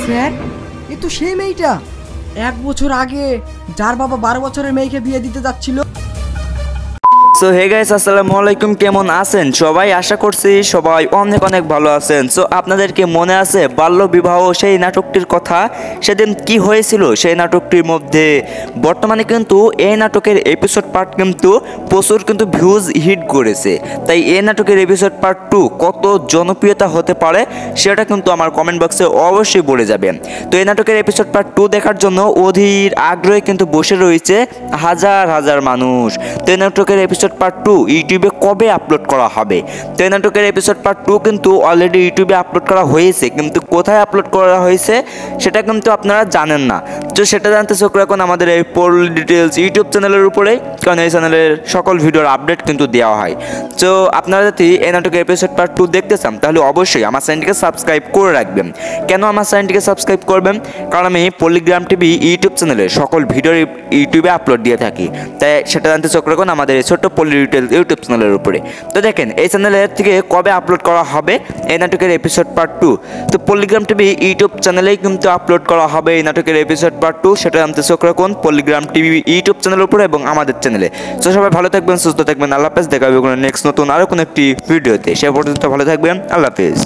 Sir, এ তো সেই মেয়েটা 1 বছর আগে যার বাবা 12 বছরের মেয়েকে বিয়ে দিতে যাচ্ছিল। সো হে গাইস, আসসালামু আলাইকুম। কেমন আছেন সবাই? আশা করছি সবাই অনেক অনেক ভালো আছেন। সো আপনাদেরকে মনে আছে বাল্য বিবাহ সেই নাটকটির কথা? সেদিন কি হয়েছিল সেই নাটকটির মধ্যে? বর্তমানে কিন্তু এই নাটকের এপিসোড পার্ট কিন্তু প্রচুর কিন্তু ভিউজ হিট করেছে। তাই এই নাটকের এপিসোড পার্ট 2 কত জনপ্রিয়তা হতে পারে সেটা কিন্তু আমার কমেন্ট বক্সে অবশ্যই বলে যাবেন। তো এই নাটকের এপিসোড পার্ট 2 দেখার জন্য অধীর আগ্রহে কিন্তু বসে রয়েছে হাজার হাজার মানুষ। তো এই নাটকের এপিসোড পার্ট 2 ইউটিউবে কবে আপলোড করা হবে? তো এই নাটকের এপিসোড পার্ট 2 কিন্তু অলরেডি ইউটিউবে আপলোড করা হয়েছে, কিন্তু কোথায় আপলোড করা হয়েছে সেটা কিন্তু আপনারা জানেন না। তো সেটা জানতে চোখ রাখুন আমাদের এই পল্লী ডিটেলস ইউটিউব চ্যানেলের উপরেই, কারণ এই চ্যানেলের সকল ভিডিওর আপডেট কিন্তু দেওয়া হয়। তো আপনারা যদি এই নাটকের এপিসোড পার্ট 2 দেখতে চান তাহলে অবশ্যই আমার চ্যানেলটিকে সাবস্ক্রাইব করে রাখবেন। কেন আমার চ্যানেলটিকে সাবস্ক্রাইব করবেন? কারণ আমি পল্লীগ্রাম টিভি ইউটিউব চ্যানেলে সকল ভিডিও ইউটিউবে আপলোড দিয়ে থাকি। তাই সেটা জানতে চোখ রাখুন আমাদের এই ছোট্ট পল্লী ডিটেলস ইউটিউব চ্যানেলের উপরে। তো দেখেন এই চ্যানেলের থেকে কবে আপলোড করা হবে এই নাটকের এপিসোড পার্ট 2। তো পল্লীগ্রাম টিভি ইউটিউব চ্যানেলেই কিন্তু আপলোড করা হবে এই নাটকের এপিসোড পার্ট 2। সেটা জানতে চোখ রাখুন পল্লীগ্রাম টিভি ইউটিউব চ্যানেলের উপরে এবং আমাদের চ্যানেলে। তো সবাই ভালো থাকবেন, সুস্থ থাকবেন। আল্লাহ হাফেজ। দেখা হবে কোনো নেক্সট নতুন আরও কোনো একটি ভিডিওতে। সে পর্যন্ত ভালো থাকবেন। আল্লাহ হাফেজ।